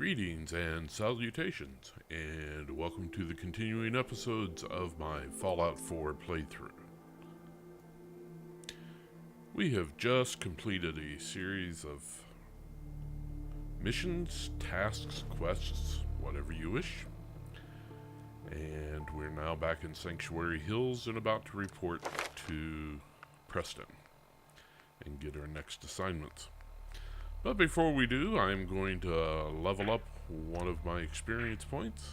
Greetings and salutations, and welcome to the continuing episodes of my Fallout 4 playthrough. We have just completed a series of missions, tasks, quests, whatever you wish, and we're now back in Sanctuary Hills and about to report to Preston and get our next assignments. But before we do, I'm going to level up one of my experience points,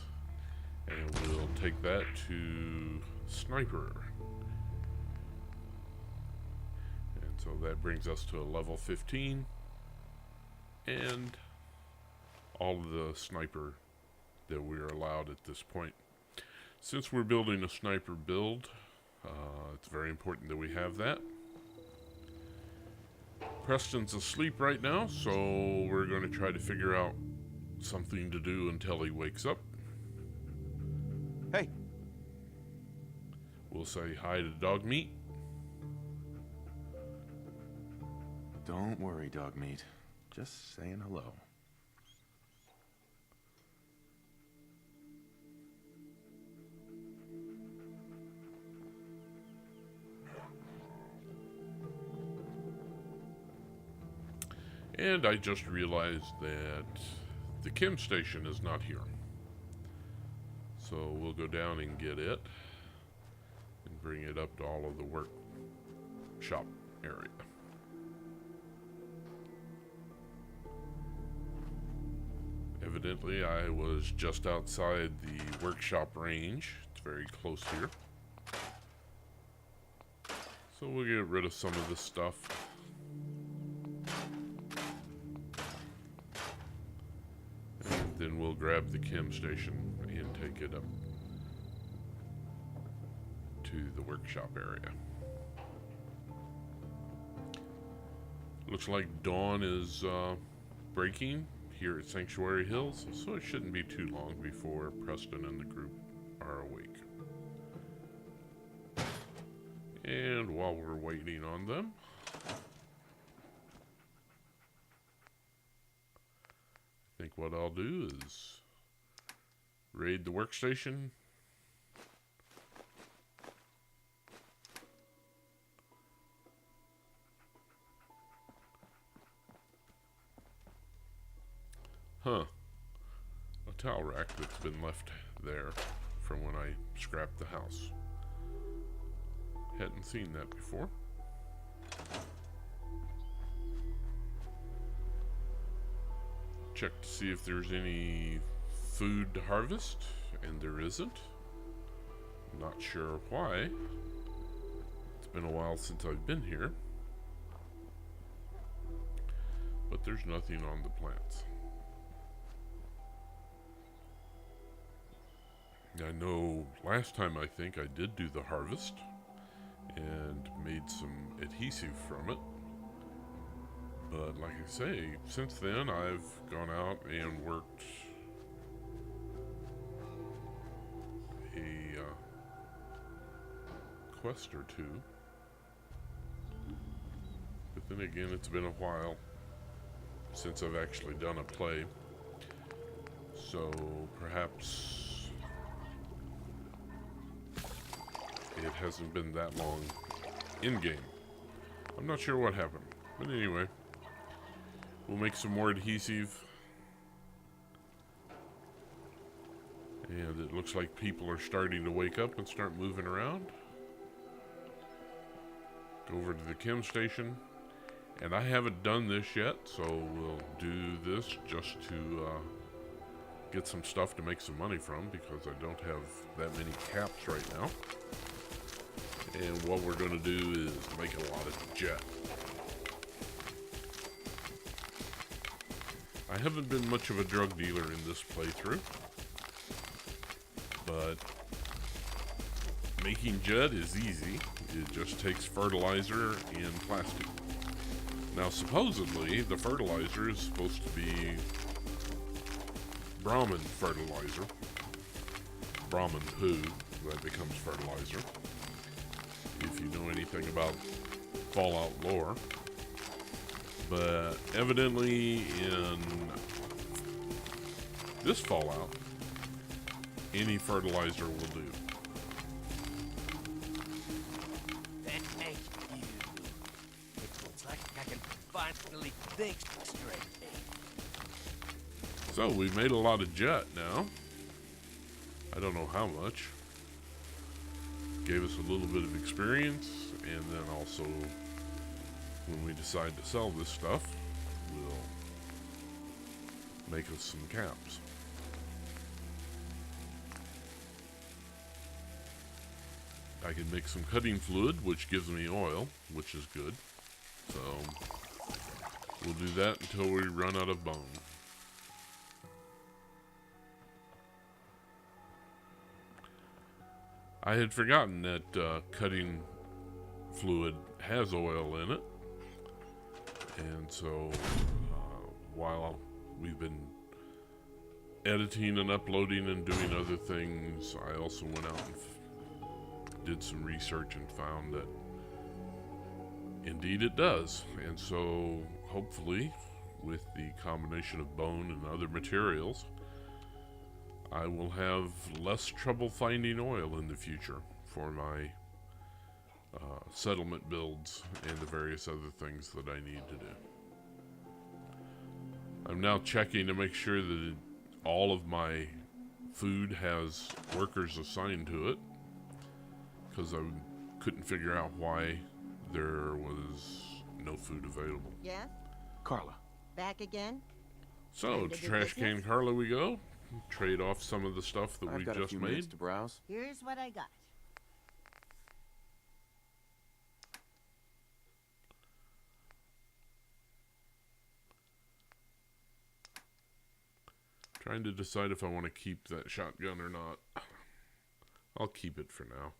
and we'll take that to Sniper. And so that brings us to a level 15, and all of the Sniper that we are allowed at this point. Since we're building a Sniper build, it's very important that we have that. Preston's asleep right now, so we're going to try to figure out something to do until he wakes up. Hey. We'll say hi to Dog Meat. Don't worry, Dog Meat. Just saying hello. And I just realized that the chem station is not here. So we'll go down and get it and bring it up to all of the workshop area. Evidently, I was just outside the workshop range. It's very close here. So we'll get rid of some of this stuff. Then we'll grab the chem station and take it up to the workshop area. Looks like dawn is breaking here at Sanctuary Hills, so it shouldn't be too long before Preston and the group are awake. And while we're waiting on them, I think what I'll do is raid the workstation. A towel rack that's been left there from when I scrapped the house. Hadn't seen that before. Check to see if there's any food to harvest, and there isn't. Not sure why. It's been a while since I've been here. But there's nothing on the plants. I know last time I think I did do the harvest and made some adhesive from it. But like I say, since then I've gone out and worked a quest or two. But then again, it's been a while since I've actually done a play. So perhaps it hasn't been that long in-game. I'm not sure what happened. But anyway. We'll make some more adhesive. And it looks like people are starting to wake up and start moving around. Go over to the chem station. And I haven't done this yet, so we'll do this just to get some stuff to make some money from, because I don't have that many caps right now. And what we're going to do is make a lot of jet. I haven't been much of a drug dealer in this playthrough, but making jet is easy. It just takes fertilizer and plastic. Now, supposedly, the fertilizer is supposed to be Brahmin fertilizer. Brahmin poo, that becomes fertilizer. If you know anything about Fallout lore. But evidently in this fallout, any fertilizer will do. Thank you. It looks like I can finally think straight. So we've made a lot of jet now. I don't know how much. Gave us a little bit of experience, and then also when we decide to sell this stuff, we'll make us some caps. I can make some cutting fluid, which gives me oil, which is good. So we'll do that until we run out of bone. I had forgotten that cutting fluid has oil in it, and so while we've been editing and uploading and doing other things, I also went out and did some research and found that indeed it does. And so hopefully with the combination of bone and other materials, I will have less trouble finding oil in the future for my settlement builds and the various other things that I need to do. I'm now checking to make sure that all of my food has workers assigned to it, because I couldn't figure out why there was no food available. Yes? Carla. Back again? So, to Trash Can Carla we go. Trade off some of the stuff that we I've got a just few minutes made. to browse. Here's what I got. Trying to decide if I want to keep that shotgun or not. I'll keep it for now.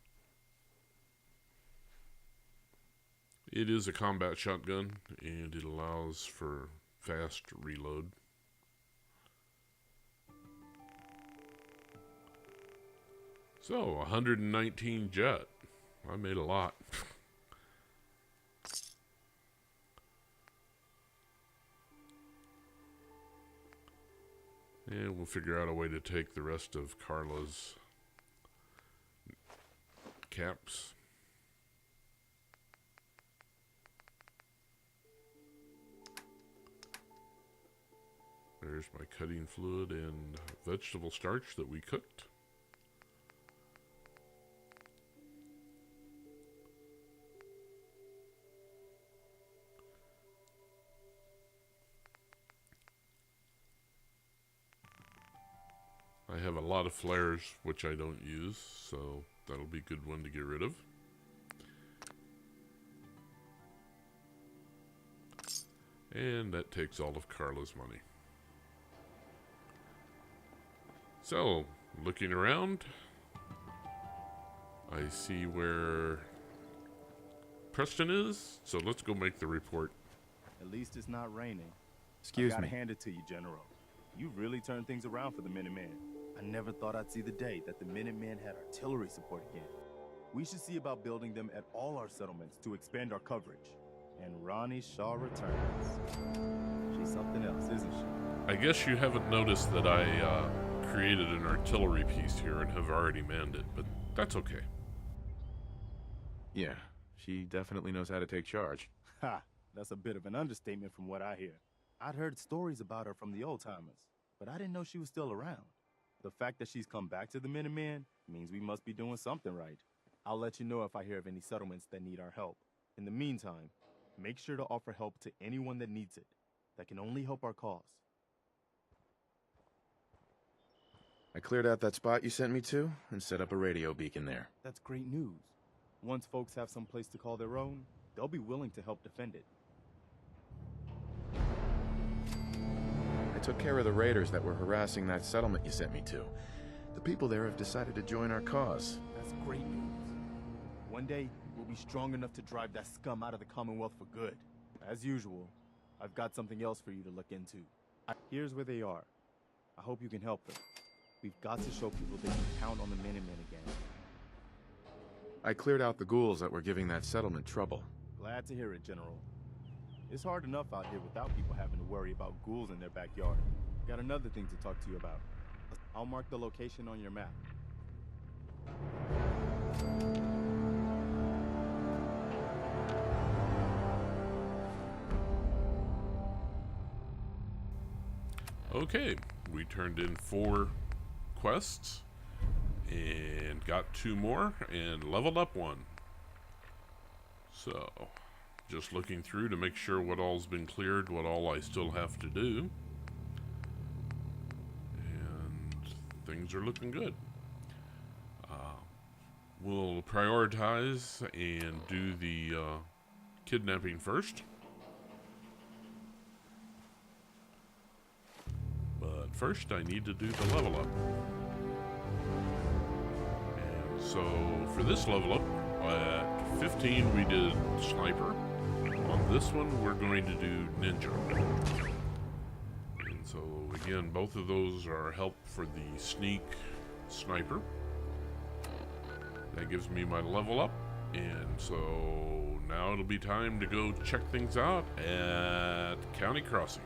It is a combat shotgun, and it allows for fast reload. So, 119 jet. I made a lot. And we'll figure out a way to take the rest of Carla's caps. There's my cutting fluid and vegetable starch that we cooked. I have a lot of flares which I don't use, so that'll be a good one to get rid of. And that takes all of Carla's money. So, looking around, I see where Preston is, so let's go make the report. At least it's not raining. Excuse I gotta me. hand it to you, General. You really turned things around for the Minutemen. I never thought I'd see the day that the Minutemen had artillery support again. We should see about building them at all our settlements to expand our coverage. And Ronnie Shaw returns. She's something else, isn't she? I guess you haven't noticed that I created an artillery piece here and have already manned it, but that's okay. Yeah, she definitely knows how to take charge. Ha! That's a bit of an understatement from what I hear. I'd heard stories about her from the old-timers, but I didn't know she was still around. The fact that she's come back to the Minutemen means we must be doing something right. I'll let you know if I hear of any settlements that need our help. In the meantime, make sure to offer help to anyone that needs it. That can only help our cause. I cleared out that spot you sent me to and set up a radio beacon there. That's great news. Once folks have some place to call their own, they'll be willing to help defend it. I took care of the raiders that were harassing that settlement you sent me to. The people there have decided to join our cause. That's great news. One day, we'll be strong enough to drive that scum out of the Commonwealth for good. As usual, I've got something else for you to look into. Here's where they are. I hope you can help them. We've got to show people they can count on the Minutemen again. I cleared out the ghouls that were giving that settlement trouble. Glad to hear it, General. It's hard enough out here without people having to worry about ghouls in their backyard. Got another thing to talk to you about. I'll mark the location on your map. Okay, we turned in 4 quests and got 2 more and leveled up 1. So, just looking through to make sure what all's been cleared, what all I still have to do. And things are looking good. We'll prioritize and do the kidnapping first. But first I need to do the level up. And so for this level up, at 15 we did sniper. On this one we're going to do ninja. And so again, both of those are help for the sneak sniper. That gives me my level up. And so now it'll be time to go check things out at County Crossing.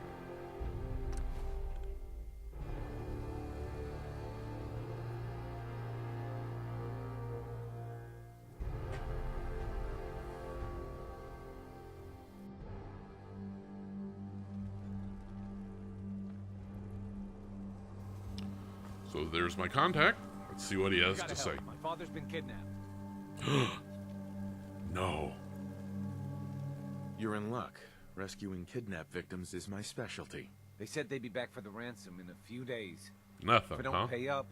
So there's my contact. Let's see what he has to say. My father's been kidnapped. No. You're in luck. Rescuing kidnapped victims is my specialty. They said they'd be back for the ransom in a few days. Nothing, If I huh? don't pay up,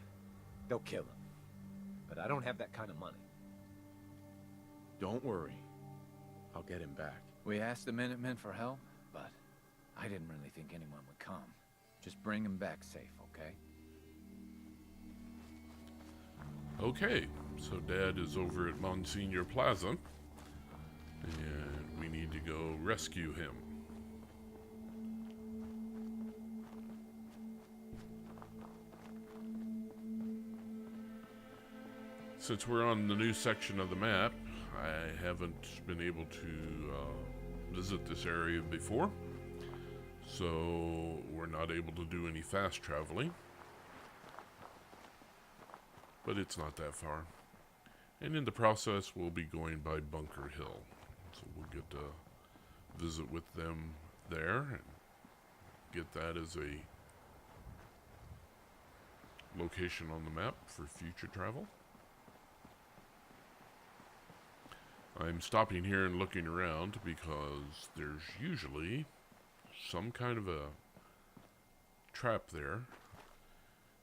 they'll kill him. But I don't have that kind of money. Don't worry. I'll get him back. We asked the Minutemen for help, but I didn't really think anyone would come. Just bring him back safe, okay? Okay, so Dad is over at Monsignor Plaza, and we need to go rescue him. Since we're on the new section of the map, I haven't been able to visit this area before, so we're not able to do any fast traveling. But it's not that far. And in the process, we'll be going by Bunker Hill. So we'll get to visit with them there and get that as a location on the map for future travel. I'm stopping here and looking around because there's usually some kind of a trap there.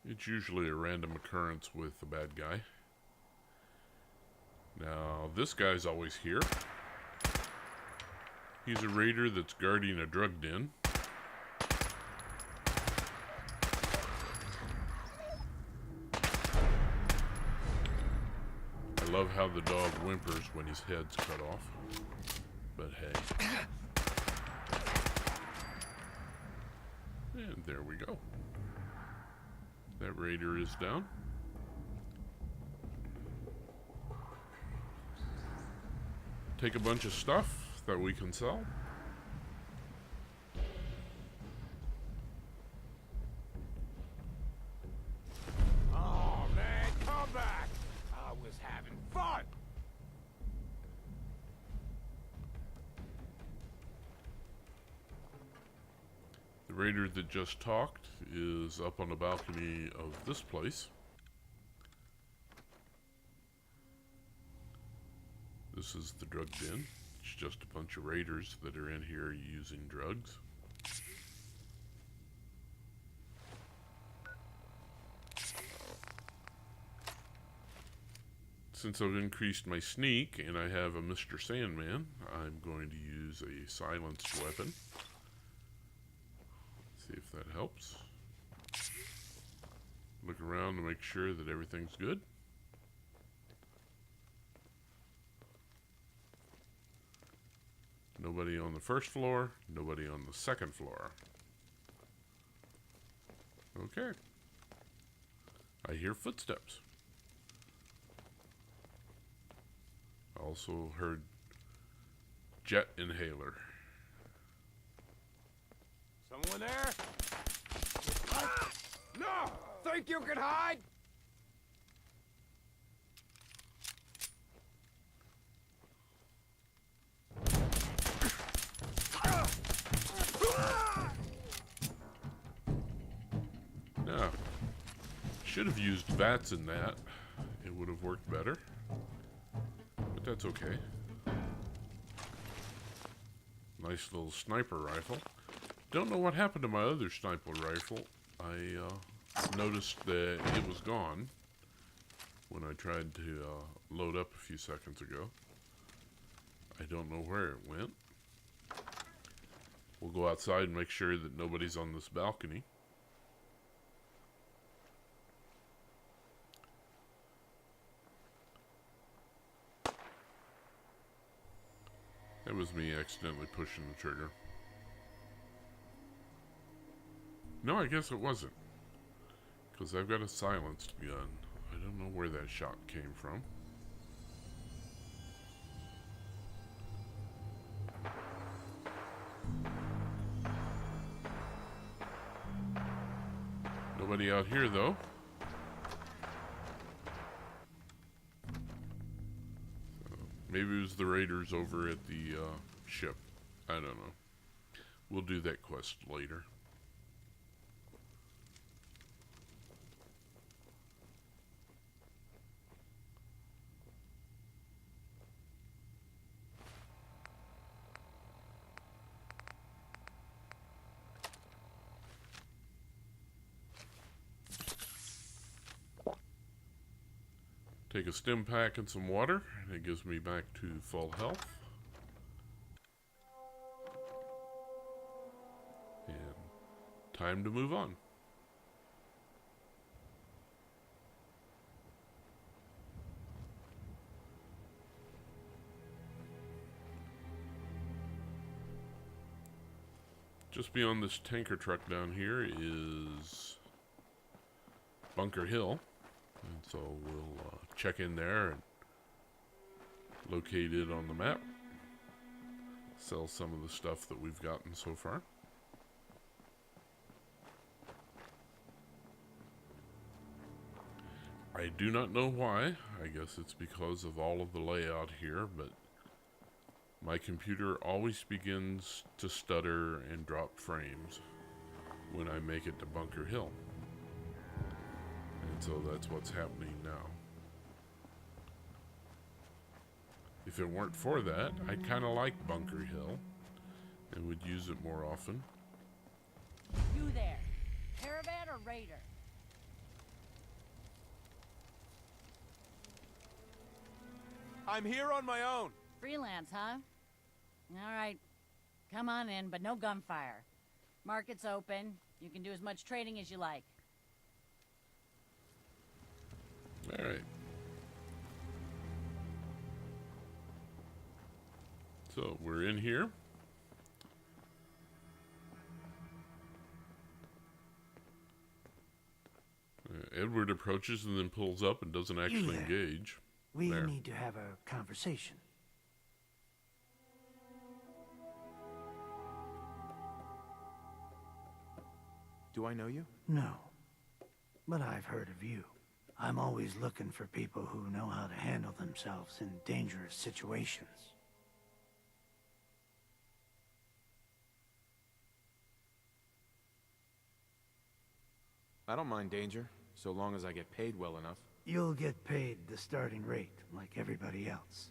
It's usually a random occurrence with a bad guy. Now, this guy's always here. He's a raider that's guarding a drug den. I love how the dog whimpers when his head's cut off. But hey. And there we go. That raider is down. Take a bunch of stuff that we can sell. Oh, man, come back! I was having fun! The raider that just talked is up on the balcony of this place. This is the drug den. It's just a bunch of raiders that are in here using drugs. Since I've increased my sneak and I have a Mr. Sandman, I'm going to use a silenced weapon. See if that helps. Look around to make sure that everything's good. Nobody on the first floor, nobody on the second floor. Okay. I hear footsteps. I also heard jet inhaler. Someone there? No! Thank think you can hide? Now, should have used VATS in that. It would have worked better. But that's okay. Nice little sniper rifle. Don't know what happened to my other sniper rifle. I noticed that it was gone when I tried to load up a few seconds ago. I don't know where it went. We'll go outside and make sure that nobody's on this balcony. That was me accidentally pushing the trigger. No, I guess it wasn't. Because I've got a silenced gun. I don't know where that shot came from. Nobody out here, though. So maybe it was the raiders over at the ship. I don't know. We'll do that quest later. Take a stim pack and some water, and it gives me back to full health. And time to move on. Just beyond this tanker truck down here is Bunker Hill. And so we'll check in there and locate it on the map. Sell some of the stuff that we've gotten so far. I do not know why. I guess it's because of all of the layout here, but my computer always begins to stutter and drop frames when I make it to Bunker Hill. And so that's what's happening now. If it weren't for that, I'd kind of like Bunker Hill and would use it more often. You there, caravan or raider? I'm here on my own. Freelance, huh? All right. Come on in, but no gunfire. Market's open. You can do as much trading as you like. All right. So we're in here. Edward approaches and then pulls up and doesn't actually there. engage. We There. need to have a conversation. Do I know you? No. But I've heard of you. I'm always looking for people who know how to handle themselves in dangerous situations. I don't mind danger, so long as I get paid well enough. You'll get paid the starting rate, like everybody else.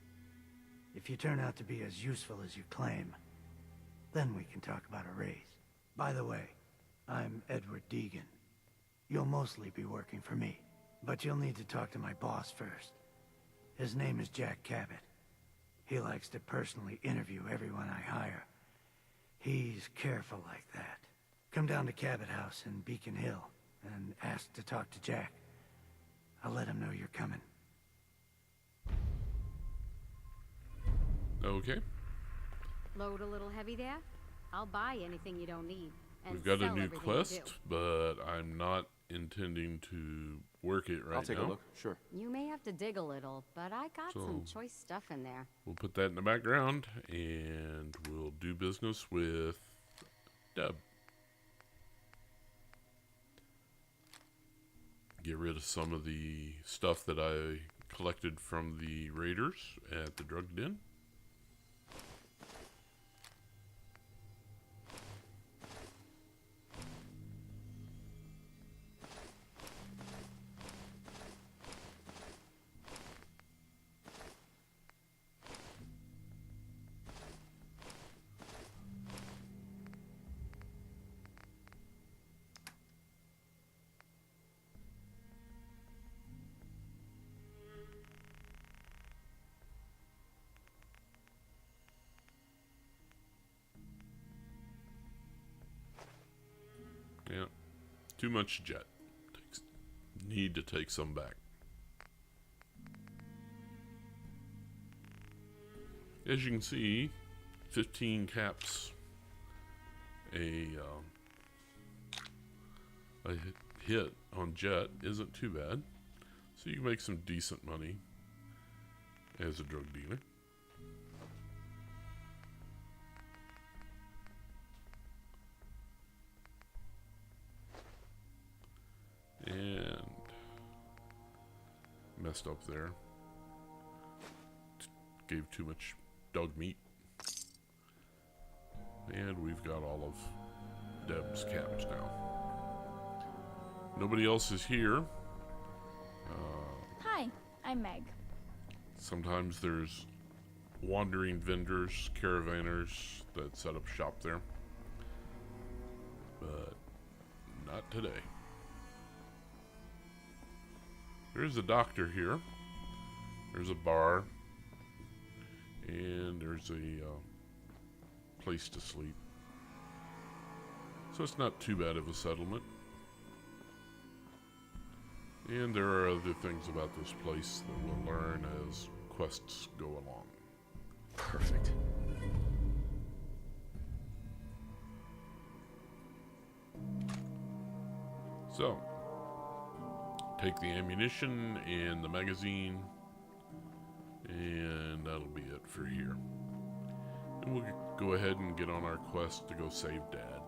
If you turn out to be as useful as you claim, then we can talk about a raise. By the way, I'm Edward Deegan. You'll mostly be working for me, but you'll need to talk to my boss first. His name is Jack Cabot. He likes to personally interview everyone I hire. He's careful like that. Come down to Cabot House in Beacon Hill and ask to talk to Jack. I'll let him know you're coming. Okay. Load a little heavy there? I'll buy anything you don't need. And We've got a sell new everything you quest, do. but I'm not intending to work it right now. I'll take a look, sure. You may have to dig a little, but I got some So- choice stuff in there. We'll put that in the background, and we'll do business with Deb. get rid of some of the stuff that I collected from the raiders at the drug den. Yeah, too much jet. Need to take some back. As you can see, 15 caps a hit on jet isn't too bad. So you can make some decent money as a drug dealer. And messed up there. Gave too much dog meat. And we've got all of Deb's caps now. Nobody else is here. Hi, I'm Meg. Sometimes there's wandering vendors, caravanners that set up shop there. But not today. There's a doctor here. There's a bar. And there's a place to sleep. So it's not too bad of a settlement. And there are other things about this place that we'll learn as quests go along. Perfect. So, take the ammunition and the magazine, and that'll be it for here. And we'll go ahead and get on our quest to go save Dad.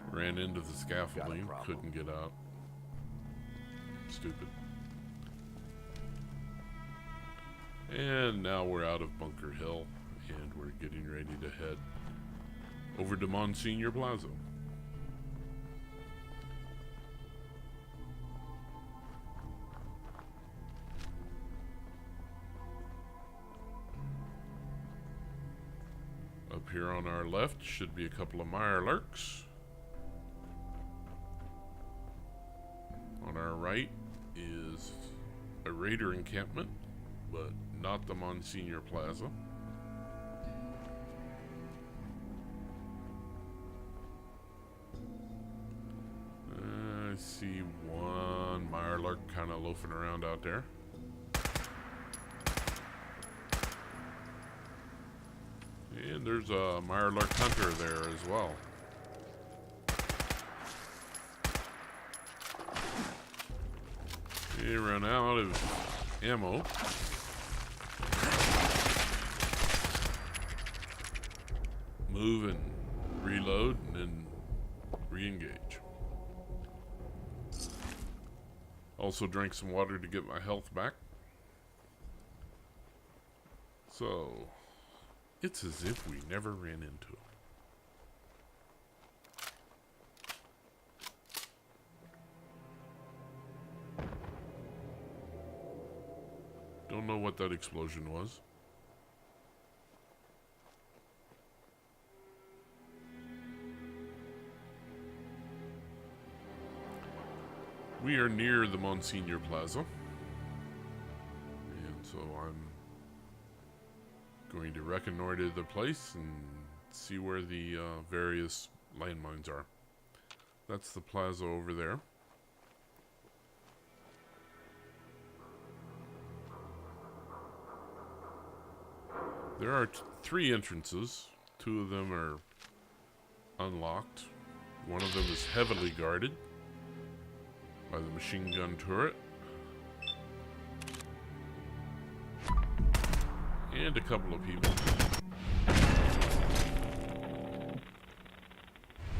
Ran into the scaffolding, couldn't get out. Stupid. And now we're out of Bunker Hill, and we're getting ready to head over to Monsignor Plaza. Up here on our left should be a couple of Mirelurks. On our right is a raider encampment, but not the Monsignor Plaza. I see one Mirelurk kind of loafing around out there. And there's a Mirelurk hunter there as well. We run out of ammo. Move and reload and then re-engage. Also drank some water to get my health back. So, it's as if we never ran into him. Don't know what that explosion was. We are near the Monsignor Plaza. And so I'm going to reconnoiter the place and see where the various landmines are. That's the plaza over there. There are three entrances. Two of them are unlocked. One of them is heavily guarded by the machine gun turret. And a couple of people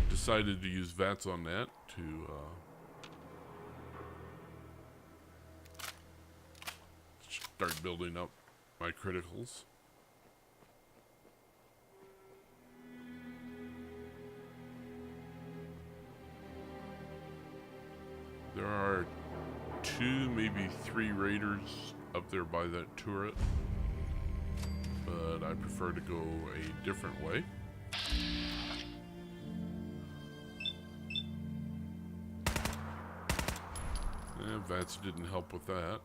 decided to use VATS on that to start building up my criticals. There are 2, maybe 3 raiders up there by that turret, but I prefer to go a different way. VATS didn't help with that.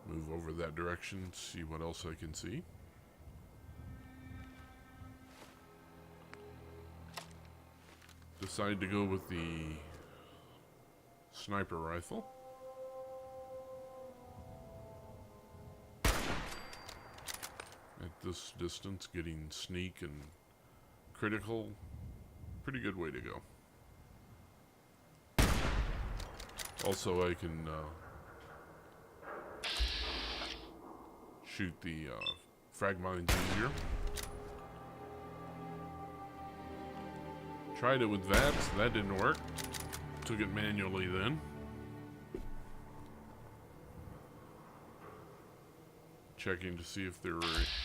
Move over that direction, see what else I can see. Decide to go with the sniper rifle. At this distance, getting sneak and critical, pretty good way to go. Also, I can shoot the frag mines easier. Tried it with VATS, that didn't work. Took it manually then. Checking to see if there were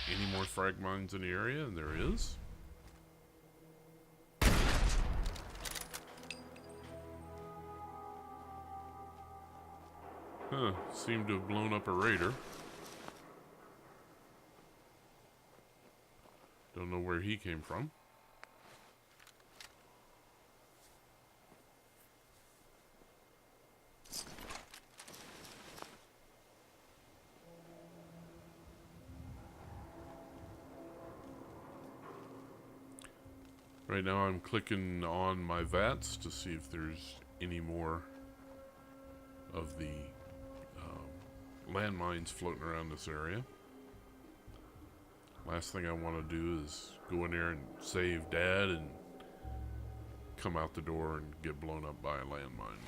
any more frag mines in the area, and there is. Huh, seemed to have blown up a raider. Don't know where he came from. Right now I'm clicking on my VATS to see if there's any more of the landmines floating around this area. Last thing I want to do is go in there and save Dad and come out the door and get blown up by a landmine.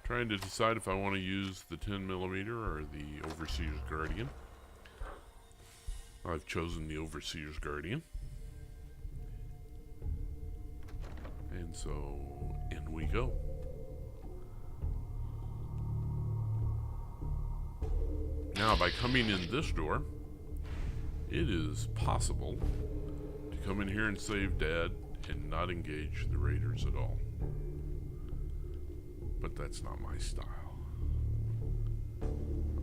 Trying to decide if I want to use the 10mm or the Overseer's Guardian. I've chosen the Overseer's Guardian. And so, in we go. Now, by coming in this door, it is possible to come in here and save Dad and not engage the raiders at all. But that's not my style.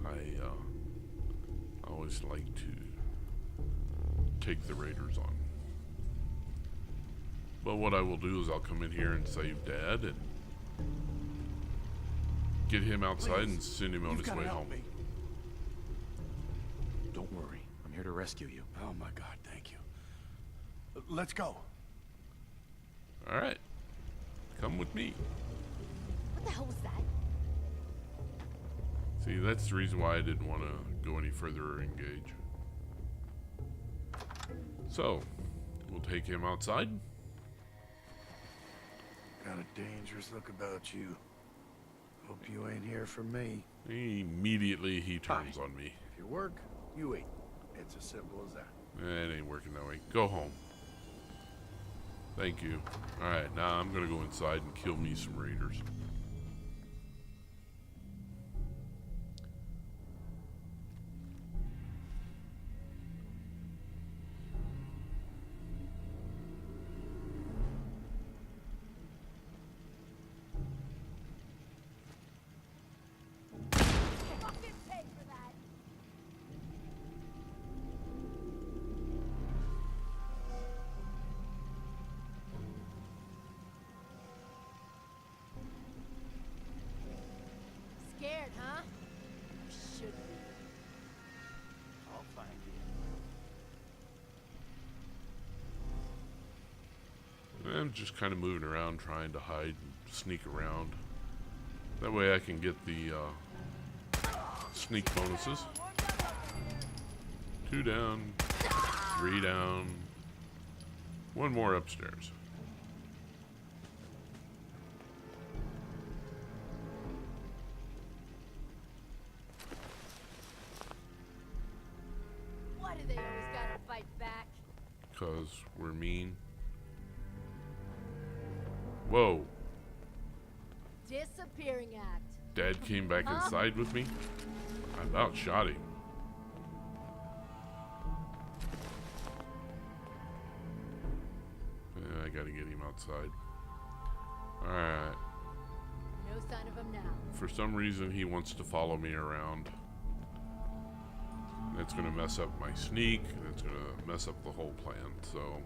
I always like to take the raiders on. But what I will do is I'll come in here and save Dad and get him outside and send him on his way home. Don't worry. I'm here to rescue you. Oh my God, thank you. Let's go. All right. Come with me. What the hell was that? See, that's the reason why I didn't want to go any further or engage. So, we'll take him outside. Got a dangerous look about you. Hope you ain't here for me. Immediately he turns on me. If you work, you eat. It's as simple as that. It ain't working that way. Go home. Thank you. Alright, now I'm gonna go inside and kill me some raiders. Scared, huh? You should be. I'll find you. I'm just kind of moving around, trying to hide and sneak around. That way I can get the sneak bonuses. 2 down, 3 down, 1 more upstairs. Why do they always gotta fight back? 'Cause we're mean. Whoa. Disappearing act. Dad came back inside with me? I about shot him. Yeah, I gotta get him outside. Alright. No sign of him now. For some reason, he wants to follow me around. That's gonna mess up my sneak. That's gonna mess up the whole plan. So,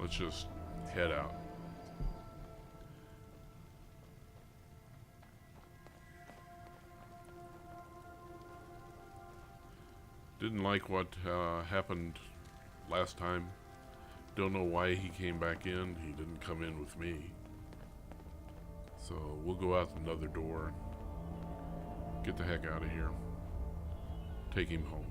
let's just head out. Didn't like what happened last time. Don't know why he came back in. He didn't come in with me. So we'll go out another door. Get the heck out of here. Take him home.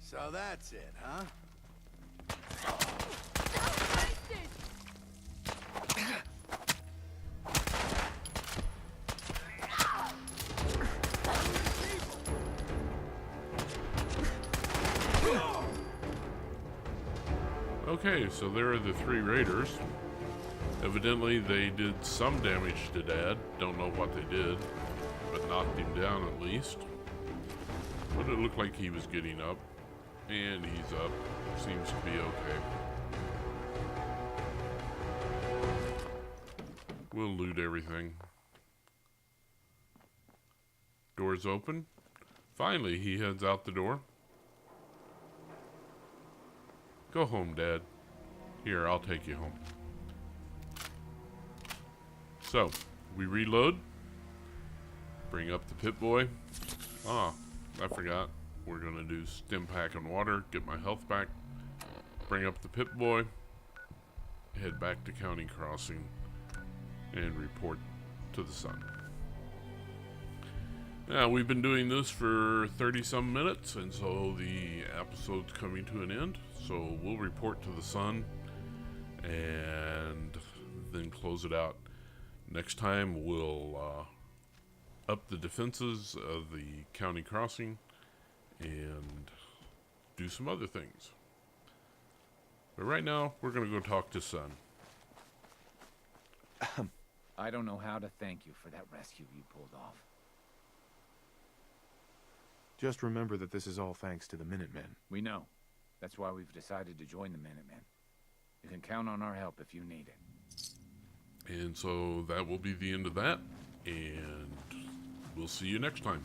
So that's it, huh? Okay, so there are the 3 raiders. Evidently they did some damage to Dad. Don't know what they did, but knocked him down at least. But it looked like he was getting up. And he's up. Seems to be okay. We'll loot everything. Door's open. Finally, he heads out the door. Go home, Dad. Here, I'll take you home. So, we reload. Bring up the Pip-Boy. Ah, I forgot. We're gonna do stim pack and water, get my health back. Bring up the Pip-Boy. Head back to County Crossing. And report to the sun. Now, we've been doing this for 30-some minutes, and so the episode's coming to an end. So we'll report to the sun and then close it out. Next time, we'll up the defenses of the county crossing and do some other things. But right now, we're going to go talk to Sun. I don't know how to thank you for that rescue you pulled off. Just remember that this is all thanks to the Minutemen. We know. That's why we've decided to join the Minutemen. You can count on our help if you need it. And so that will be the end of that. And we'll see you next time.